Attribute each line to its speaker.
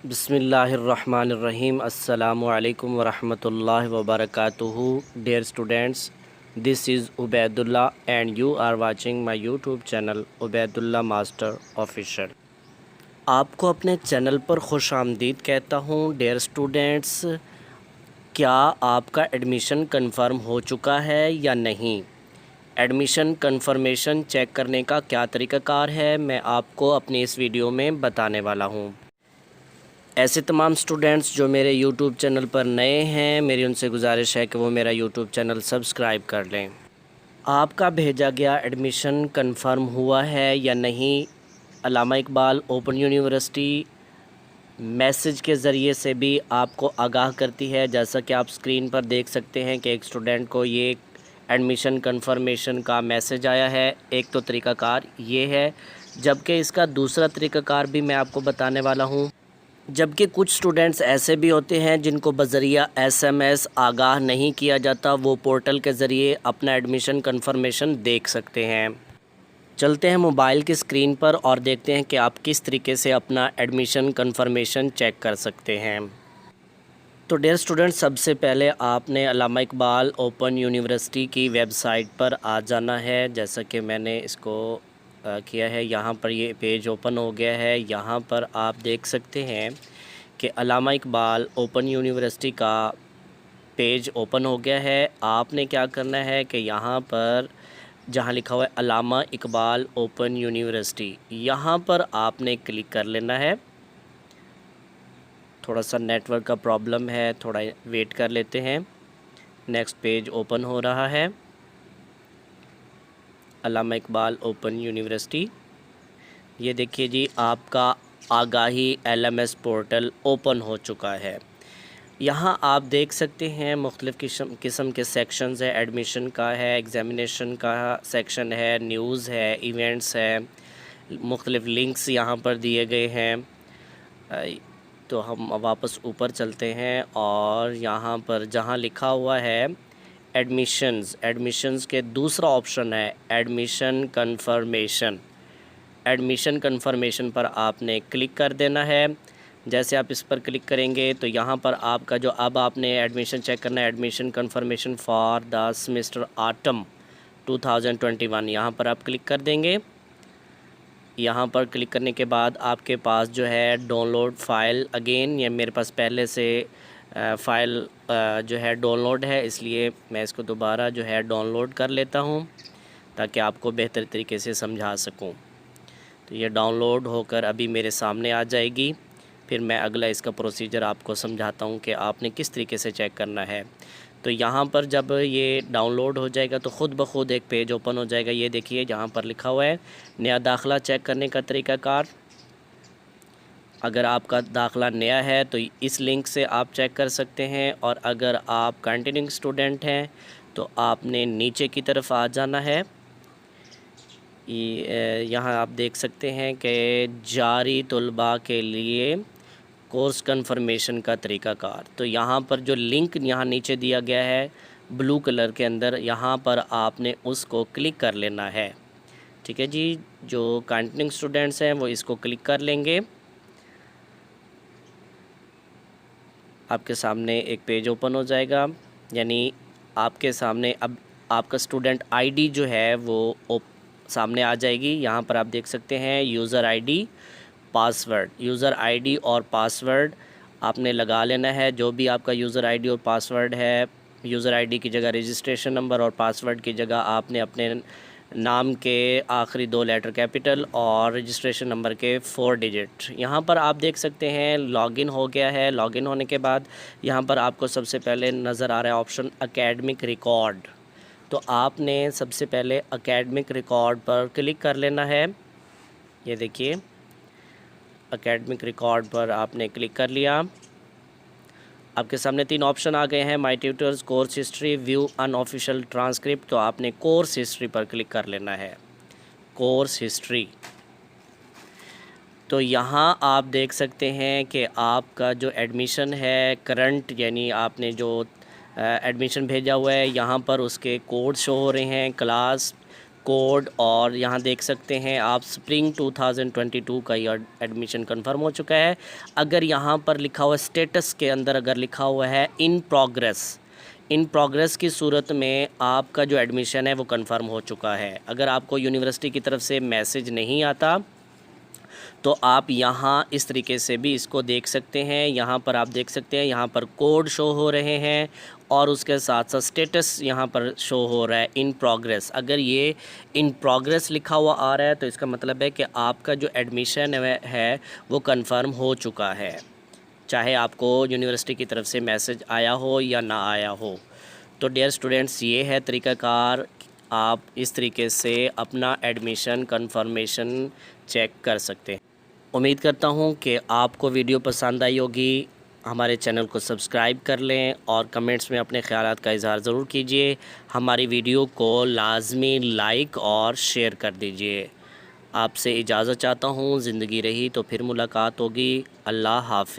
Speaker 1: बिस्मिल्लाहिर्रहमानिर्रहीम। अस्सलामु अलैकुम वरहमतुल्लाहि वबरकातुहू। Dear students, this is Ubaidullah and you are watching my YouTube channel Ubaidullah Master Official। आपको अपने चैनल पर खुश आमदीद कहता हूँ। डियर स्टूडेंट्स, क्या आपका एडमिशन कंफर्म हो चुका है या नहीं? एडमिशन कंफर्मेशन चेक करने का क्या तरीक़ाकार है, मैं आपको अपनी इस वीडियो में बताने वाला हूँ। ऐसे तमाम स्टूडेंट्स जो मेरे YouTube चैनल पर नए हैं, मेरी उनसे गुजारिश है कि वो मेरा YouTube चैनल सब्सक्राइब कर लें। आपका भेजा गया एडमिशन कंफर्म हुआ है या नहीं? अल्लामा इकबाल ओपन यूनिवर्सिटी मैसेज के ज़रिए से भी आपको आगाह करती है। जैसा कि आप स्क्रीन पर देख सकते हैं कि एक स्टूडेंट को ये एडमिशन कंफर्मेशन का मैसेज आया है। एक तो तरीक़ाकार ये है, जबकि इसका दूसरा तरीक़ाकार भी मैं आपको बताने वाला हूँ। जबकि कुछ स्टूडेंट्स ऐसे भी होते हैं जिनको बज़रिया SMS आगाह नहीं किया जाता, वो पोर्टल के ज़रिए अपना एडमिशन कंफर्मेशन देख सकते हैं। चलते हैं मोबाइल की स्क्रीन पर और देखते हैं कि आप किस तरीके से अपना एडमिशन कंफर्मेशन चेक कर सकते हैं। तो डियर स्टूडेंट्स, सबसे पहले आपने अल्लामा इकबाल ओपन यूनिवर्सिटी की वेबसाइट पर आ जाना है। जैसा कि मैंने इसको किया है, यहाँ पर ये पेज ओपन हो गया है। यहाँ पर आप देख सकते हैं कि अल्लामा इकबाल ओपन यूनिवर्सिटी का पेज ओपन हो गया है। आपने क्या करना है कि यहाँ पर जहाँ लिखा हुआ है अल्लामा इकबाल ओपन यूनिवर्सिटी, यहाँ पर आपने क्लिक कर लेना है। थोड़ा सा नेटवर्क का प्रॉब्लम है, थोड़ा वेट कर लेते हैं। नेक्स्ट पेज ओपन हो रहा है, अल्लामा इकबाल ओपन यूनिवर्सिटी। ये देखिए जी, आपका आगाही LMS पोर्टल ओपन हो चुका है। यहाँ आप देख सकते हैं मुख्तलिफ़ किस्म के सेक्शंस है। एडमिशन का है, एग्ज़ामिनेशन का सेक्शन है, न्यूज़ है, इवेंट्स है, मुख्तलिफ़ लिंक्स यहाँ पर दिए गए हैं। तो हम वापस ऊपर चलते हैं और यहाँ पर जहाँ लिखा हुआ है एडमिशन्स के दूसरा ऑप्शन है एडमिशन कंफर्मेशन। एडमिशन कंफर्मेशन पर आपने क्लिक कर देना है। जैसे आप इस पर क्लिक करेंगे तो यहाँ पर आपका जो अब आपने एडमिशन चेक करना है, admission confirmation for the semester autumn 2021, यहाँ पर आप क्लिक कर देंगे। यहाँ पर क्लिक करने के बाद आपके पास जो है डाउनलोड फ़ाइल, अगेन ये मेरे पास पहले से फ़ाइल जो है डाउनलोड है, इसलिए मैं इसको दोबारा जो है डाउनलोड कर लेता हूँ ताकि आपको बेहतर तरीके से समझा सकूँ। तो ये डाउनलोड होकर अभी मेरे सामने आ जाएगी। फिर मैं अगला इसका प्रोसीजर आपको समझाता हूँ कि आपने किस तरीके से चेक करना है। तो यहाँ पर जब ये डाउनलोड हो जाएगा तो ख़ुद ब खुद एक पेज ओपन हो जाएगा। ये देखिए, जहाँ पर लिखा हुआ है नया दाखिला चेक करने का तरीक़ाकार। अगर आपका दाखिला नया है तो इस लिंक से आप चेक कर सकते हैं, और अगर आप कंटिन्यूइंग स्टूडेंट हैं तो आपने नीचे की तरफ आ जाना है। यहाँ आप देख सकते हैं कि जारी तलबा के लिए कोर्स कंफर्मेशन का तरीक़ाकार। तो यहाँ पर जो लिंक यहाँ नीचे दिया गया है ब्लू कलर के अंदर, यहाँ पर आपने उसको क्लिक कर लेना है। ठीक है जी, जो कंटिन्यूइंग स्टूडेंट्स हैं वो इसको क्लिक कर लेंगे। आपके सामने एक पेज ओपन हो जाएगा, यानी आपके सामने अब आपका स्टूडेंट ID जो है वो सामने आ जाएगी। यहाँ पर आप देख सकते हैं user ID, password. User ID और पासवर्ड आपने लगा लेना है। जो भी आपका यूज़र ID और पासवर्ड है, यूज़र ID की जगह रजिस्ट्रेशन नंबर और पासवर्ड की जगह आपने अपने नाम के आखिरी 2 लेटर कैपिटल और रजिस्ट्रेशन नंबर के 4 डिजिट। यहाँ पर आप देख सकते हैं लॉगिन हो गया है। लॉगिन होने के बाद यहाँ पर आपको सबसे पहले नज़र आ रहा है ऑप्शन एकेडमिक रिकॉर्ड। तो आपने सबसे पहले एकेडमिक रिकॉर्ड पर क्लिक कर लेना है। ये देखिए, एकेडमिक रिकॉर्ड पर आपने क्लिक कर लिया। आपके सामने 3 ऑप्शन आ गए हैं, my tutors, course history, view unofficial transcript. तो आपने कोर्स हिस्ट्री पर क्लिक कर लेना है, कोर्स हिस्ट्री। तो यहाँ आप देख सकते हैं कि आपका जो एडमिशन है करंट, यानी आपने जो एडमिशन भेजा हुआ है, यहाँ पर उसके कोड शो हो रहे हैं, क्लास कोड और यहाँ देख सकते हैं आप स्प्रिंग 2022 का ये एडमिशन कंफर्म हो चुका है। अगर यहाँ पर लिखा हुआ स्टेटस के अंदर अगर लिखा हुआ है इन प्रोग्रेस की सूरत में आपका जो एडमिशन है वो कंफर्म हो चुका है। अगर आपको यूनिवर्सिटी की तरफ से मैसेज नहीं आता तो आप यहाँ इस तरीके से भी इसको देख सकते हैं। यहाँ पर आप देख सकते हैं यहाँ पर कोड शो हो रहे हैं और उसके साथ साथ स्टेटस यहाँ पर शो हो रहा है इन प्रोग्रेस। अगर ये इन प्रोग्रेस लिखा हुआ आ रहा है तो इसका मतलब है कि आपका जो एडमिशन है वो कंफर्म हो चुका है, चाहे आपको यूनिवर्सिटी की तरफ से मैसेज आया हो या ना आया हो। तो डियर स्टूडेंट्स, ये है तरीक़ाकार, आप इस तरीके से अपना एडमिशन कंफर्मेशन चेक कर सकते हैं। उम्मीद करता हूँ कि आपको वीडियो पसंद आई होगी। हमारे चैनल को सब्सक्राइब कर लें और कमेंट्स में अपने ख़यालात का इज़हार ज़रूर कीजिए। हमारी वीडियो को लाजमी लाइक और शेयर कर दीजिए। आपसे इजाज़त चाहता हूँ। ज़िंदगी रही तो फिर मुलाकात होगी। अल्लाह हाफ़िज़।